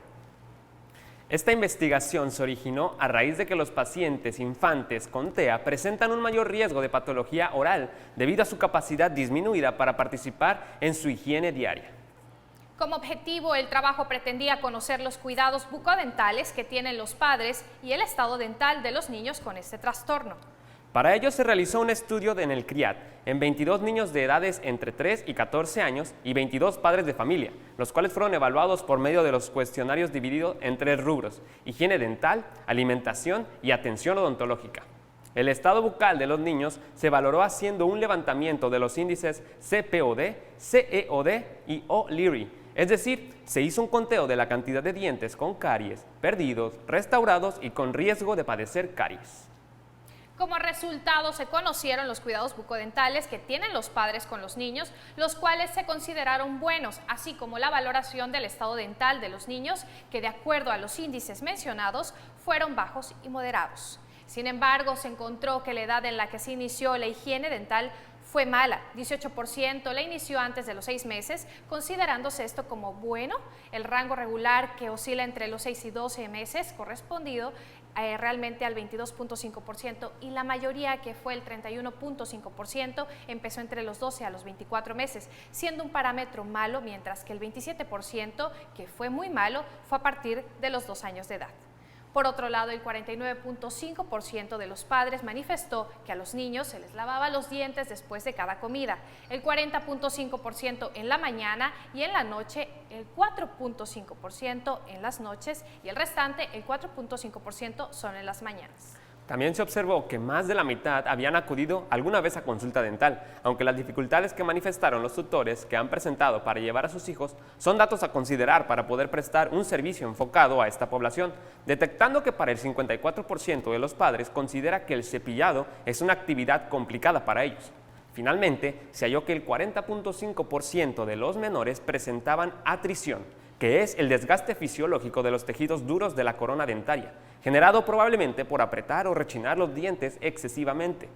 Esta investigación se originó a raíz de que los pacientes infantes con TEA presentan un mayor riesgo de patología oral debido a su capacidad disminuida para participar en su higiene diaria. Como objetivo, el trabajo pretendía conocer los cuidados bucodentales que tienen los padres y el estado dental de los niños con este trastorno. Para ello se realizó un estudio en el CRIAT en 22 niños de edades entre 3 y 14 años y 22 padres de familia, los cuales fueron evaluados por medio de los cuestionarios divididos en 3 rubros: higiene dental, alimentación y atención odontológica. El estado bucal de los niños se valoró haciendo un levantamiento de los índices CPOD, CEOD y O'Leary. Es decir, se hizo un conteo de la cantidad de dientes con caries, perdidos, restaurados y con riesgo de padecer caries. Como resultado, se conocieron los cuidados bucodentales que tienen los padres con los niños, los cuales se consideraron buenos, así como la valoración del estado dental de los niños, que de acuerdo a los índices mencionados, fueron bajos y moderados. Sin embargo, se encontró que la edad en la que se inició la higiene dental fue mala. 18% la inició antes de los 6 meses, considerándose esto como bueno. El rango regular, que oscila entre los 6 y 12 meses, correspondido realmente al 22.5%, y la mayoría, que fue el 31.5%, empezó entre los 12 a los 24 meses, siendo un parámetro malo, mientras que el 27%, que fue muy malo, fue a partir de los 2 años de edad. Por otro lado, el 49.5% de los padres manifestó que a los niños se les lavaba los dientes después de cada comida, el 40.5% en la mañana y en la noche, el 4.5% en las noches y el restante, el 4.5%, son en las mañanas. También se observó que más de la mitad habían acudido alguna vez a consulta dental, aunque las dificultades que manifestaron los tutores que han presentado para llevar a sus hijos son datos a considerar para poder prestar un servicio enfocado a esta población, detectando que para el 54% de los padres considera que el cepillado es una actividad complicada para ellos. Finalmente, se halló que el 40.5% de los menores presentaban atrición, que es el desgaste fisiológico de los tejidos duros de la corona dentaria, generado probablemente por apretar o rechinar los dientes excesivamente.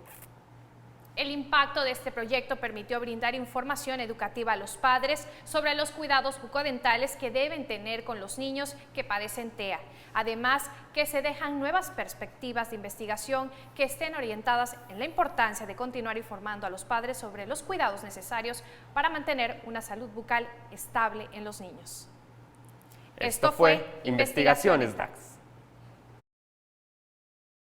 El impacto de este proyecto permitió brindar información educativa a los padres sobre los cuidados bucodentales que deben tener con los niños que padecen TEA. Además, que se dejan nuevas perspectivas de investigación que estén orientadas en la importancia de continuar informando a los padres sobre los cuidados necesarios para mantener una salud bucal estable en los niños. Esto fue Investigaciones DAX.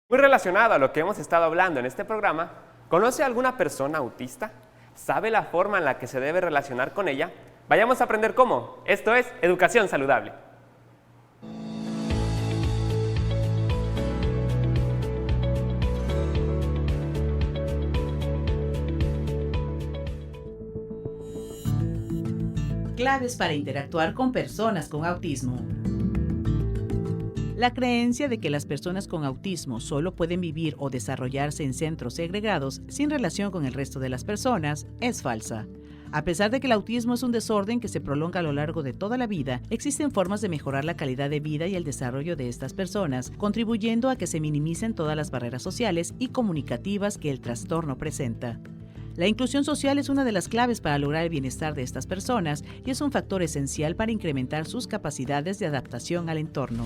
Muy relacionado a lo que hemos estado hablando en este programa, ¿conoce a alguna persona autista? ¿Sabe la forma en la que se debe relacionar con ella? Vayamos a aprender cómo. Esto es Educación Saludable. Claves para interactuar con personas con autismo. La creencia de que las personas con autismo solo pueden vivir o desarrollarse en centros segregados sin relación con el resto de las personas es falsa. A pesar de que el autismo es un desorden que se prolonga a lo largo de toda la vida, existen formas de mejorar la calidad de vida y el desarrollo de estas personas, contribuyendo a que se minimicen todas las barreras sociales y comunicativas que el trastorno presenta. La inclusión social es una de las claves para lograr el bienestar de estas personas y es un factor esencial para incrementar sus capacidades de adaptación al entorno.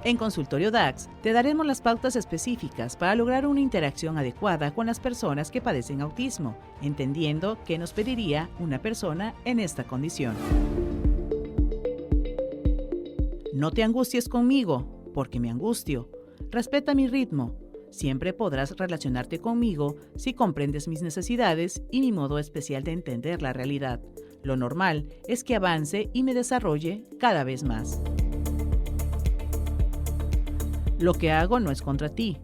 En Consultorio DAX te daremos las pautas específicas para lograr una interacción adecuada con las personas que padecen autismo, entendiendo qué nos pediría una persona en esta condición. No te angusties conmigo, porque me angustio. Respeta mi ritmo. Siempre podrás relacionarte conmigo si comprendes mis necesidades y mi modo especial de entender la realidad. Lo normal es que avance y me desarrolle cada vez más. Lo que hago no es contra ti.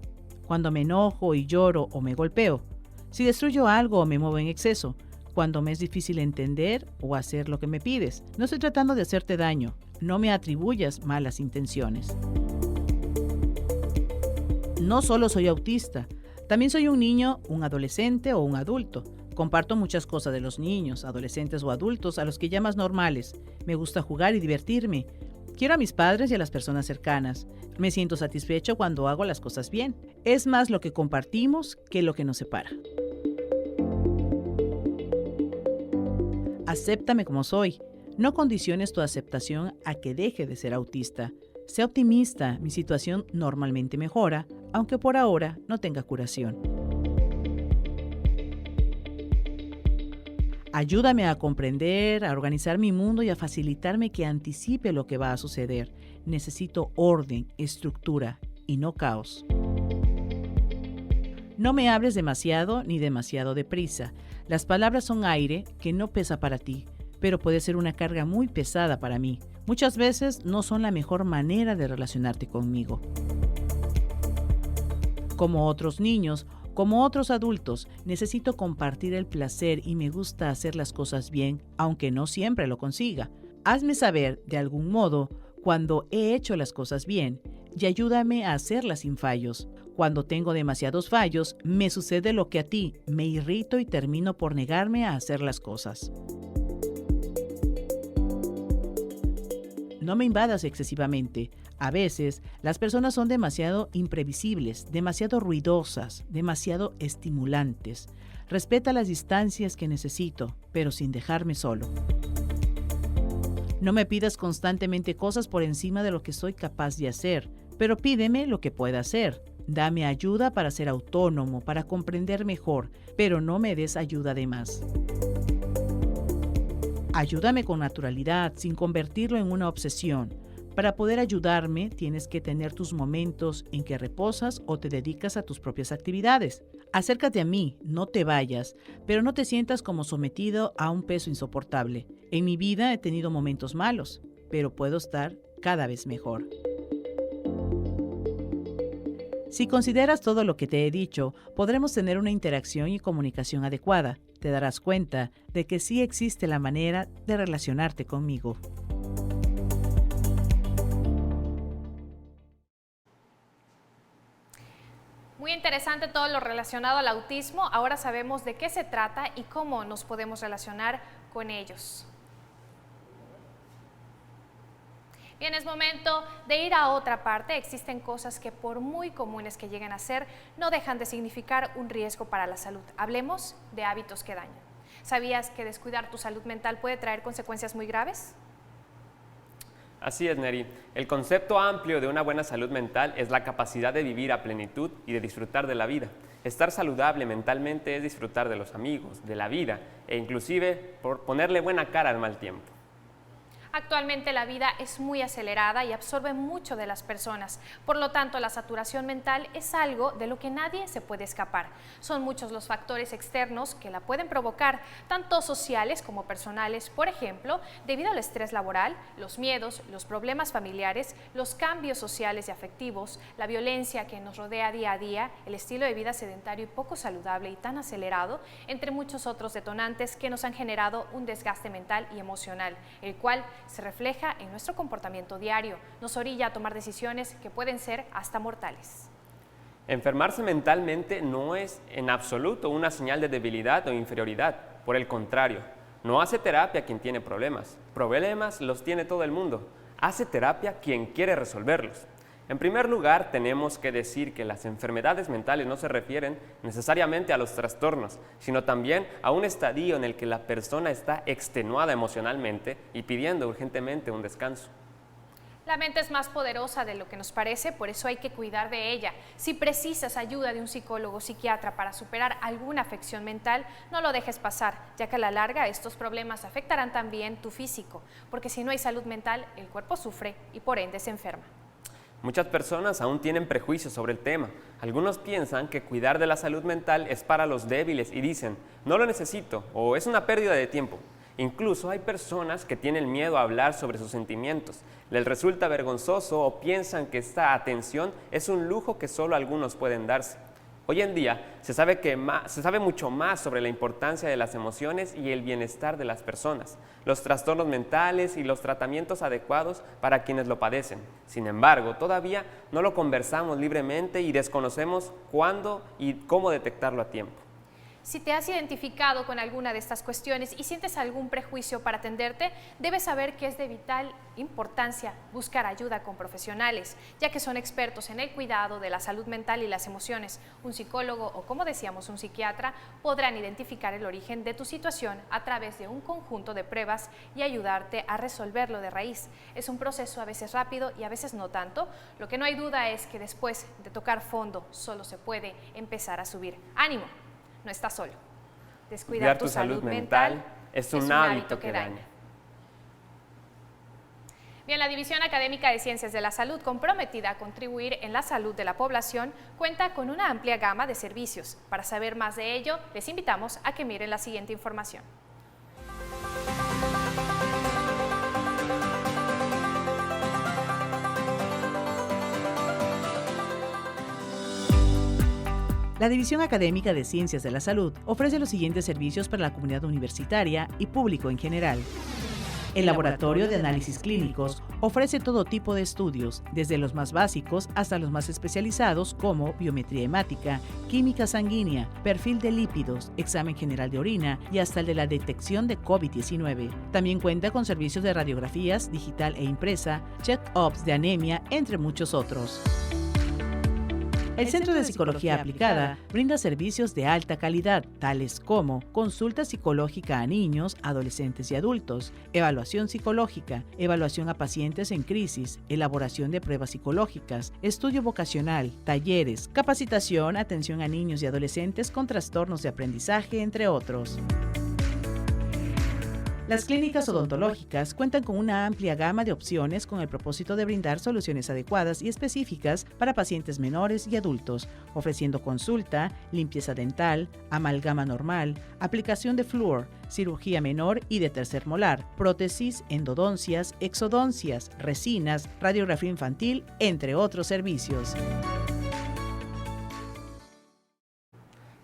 Cuando me enojo y lloro o me golpeo, si destruyo algo o me muevo en exceso, cuando me es difícil entender o hacer lo que me pides, no estoy tratando de hacerte daño. No me atribuyas malas intenciones. No solo soy autista, también soy un niño, un adolescente o un adulto. Comparto muchas cosas de los niños, adolescentes o adultos a los que llamas normales. Me gusta jugar y divertirme. Quiero a mis padres y a las personas cercanas. Me siento satisfecho cuando hago las cosas bien. Es más lo que compartimos que lo que nos separa. Acéptame como soy. No condiciones tu aceptación a que deje de ser autista. Sé optimista, mi situación normalmente mejora, aunque por ahora no tenga curación. Ayúdame a comprender, a organizar mi mundo y a facilitarme que anticipe lo que va a suceder. Necesito orden, estructura y no caos. No me hables demasiado ni demasiado deprisa. Las palabras son aire que no pesa para ti, pero puede ser una carga muy pesada para mí. Muchas veces no son la mejor manera de relacionarte conmigo. Como otros niños, como otros adultos, necesito compartir el placer y me gusta hacer las cosas bien, aunque no siempre lo consiga. Hazme saber, de algún modo, cuando he hecho las cosas bien y ayúdame a hacerlas sin fallos. Cuando tengo demasiados fallos, me sucede lo que a ti, me irrito y termino por negarme a hacer las cosas. No me invadas excesivamente. A veces, las personas son demasiado imprevisibles, demasiado ruidosas, demasiado estimulantes. Respeta las distancias que necesito, pero sin dejarme solo. No me pidas constantemente cosas por encima de lo que soy capaz de hacer, pero pídeme lo que pueda hacer. Dame ayuda para ser autónomo, para comprender mejor, pero no me des ayuda de más. Ayúdame con naturalidad, sin convertirlo en una obsesión. Para poder ayudarme, tienes que tener tus momentos en que reposas o te dedicas a tus propias actividades. Acércate a mí, no te vayas, pero no te sientas como sometido a un peso insoportable. En mi vida he tenido momentos malos, pero puedo estar cada vez mejor. Si consideras todo lo que te he dicho, podremos tener una interacción y comunicación adecuada. Te darás cuenta de que sí existe la manera de relacionarte conmigo. Muy interesante todo lo relacionado al autismo. Ahora sabemos de qué se trata y cómo nos podemos relacionar con ellos. Bien, es momento de ir a otra parte. Existen cosas que por muy comunes que lleguen a ser, no dejan de significar un riesgo para la salud. Hablemos de hábitos que dañan. ¿Sabías que descuidar tu salud mental puede traer consecuencias muy graves? Así es, Neri. El concepto amplio de una buena salud mental es la capacidad de vivir a plenitud y de disfrutar de la vida. Estar saludable mentalmente es disfrutar de los amigos, de la vida e inclusive por ponerle buena cara al mal tiempo. Actualmente la vida es muy acelerada y absorbe mucho de las personas, por lo tanto la saturación mental es algo de lo que nadie se puede escapar. Son muchos los factores externos que la pueden provocar, tanto sociales como personales, por ejemplo, debido al estrés laboral, los miedos, los problemas familiares, los cambios sociales y afectivos, la violencia que nos rodea día a día, el estilo de vida sedentario y poco saludable y tan acelerado, entre muchos otros detonantes que nos han generado un desgaste mental y emocional, el cual se refleja en nuestro comportamiento diario, nos orilla a tomar decisiones que pueden ser hasta mortales. Enfermarse mentalmente no es en absoluto una señal de debilidad o inferioridad, por el contrario, no hace terapia quien tiene problemas, problemas los tiene todo el mundo, hace terapia quien quiere resolverlos. En primer lugar, tenemos que decir que las enfermedades mentales no se refieren necesariamente a los trastornos, sino también a un estadio en el que la persona está extenuada emocionalmente y pidiendo urgentemente un descanso. La mente es más poderosa de lo que nos parece, por eso hay que cuidar de ella. Si precisas ayuda de un psicólogo o psiquiatra para superar alguna afección mental, no lo dejes pasar, ya que a la larga estos problemas afectarán también tu físico, porque si no hay salud mental, el cuerpo sufre y por ende se enferma. Muchas personas aún tienen prejuicios sobre el tema. Algunos piensan que cuidar de la salud mental es para los débiles y dicen, no lo necesito o es una pérdida de tiempo. Incluso hay personas que tienen miedo a hablar sobre sus sentimientos, les resulta vergonzoso o piensan que esta atención es un lujo que solo algunos pueden darse. Hoy en día se sabe mucho más sobre la importancia de las emociones y el bienestar de las personas, los trastornos mentales y los tratamientos adecuados para quienes lo padecen. Sin embargo, todavía no lo conversamos libremente y desconocemos cuándo y cómo detectarlo a tiempo. Si te has identificado con alguna de estas cuestiones y sientes algún prejuicio para atenderte, debes saber que es de vital importancia buscar ayuda con profesionales, ya que son expertos en el cuidado de la salud mental y las emociones. Un psicólogo o, como decíamos, un psiquiatra podrán identificar el origen de tu situación a través de un conjunto de pruebas y ayudarte a resolverlo de raíz. Es un proceso a veces rápido y a veces no tanto. Lo que no hay duda es que después de tocar fondo solo se puede empezar a subir. ¡Ánimo! No estás solo. Descuidar tu salud mental es un hábito que daña. Bien, la División Académica de Ciencias de la Salud, comprometida a contribuir en la salud de la población, cuenta con una amplia gama de servicios. Para saber más de ello, les invitamos a que miren la siguiente información. La División Académica de Ciencias de la Salud ofrece los siguientes servicios para la comunidad universitaria y público en general. El Laboratorio de Análisis Clínicos ofrece todo tipo de estudios, desde los más básicos hasta los más especializados como biometría hemática, química sanguínea, perfil de lípidos, examen general de orina y hasta el de la detección de COVID-19. También cuenta con servicios de radiografías digital e impresa, check-ups de anemia, entre muchos otros. El Centro de Psicología Aplicada brinda servicios de alta calidad, tales como consulta psicológica a niños, adolescentes y adultos, evaluación psicológica, evaluación a pacientes en crisis, elaboración de pruebas psicológicas, estudio vocacional, talleres, capacitación, atención a niños y adolescentes con trastornos de aprendizaje, entre otros. Las clínicas odontológicas cuentan con una amplia gama de opciones con el propósito de brindar soluciones adecuadas y específicas para pacientes menores y adultos, ofreciendo consulta, limpieza dental, amalgama normal, aplicación de flúor, cirugía menor y de tercer molar, prótesis, endodoncias, exodoncias, resinas, radiografía infantil, entre otros servicios.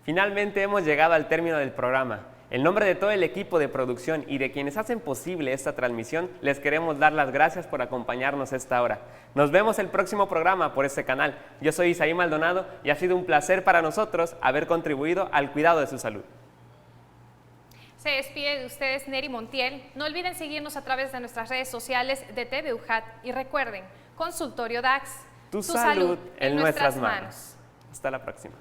Finalmente hemos llegado al término del programa. En nombre de todo el equipo de producción y de quienes hacen posible esta transmisión, les queremos dar las gracias por acompañarnos esta hora. Nos vemos el próximo programa por este canal. Yo soy Isaí Maldonado y ha sido un placer para nosotros haber contribuido al cuidado de su salud. Se despide de ustedes Neri Montiel. No olviden seguirnos a través de nuestras redes sociales de TV UJAT y recuerden, Consultorio DAX, tu salud en nuestras manos. Hasta la próxima.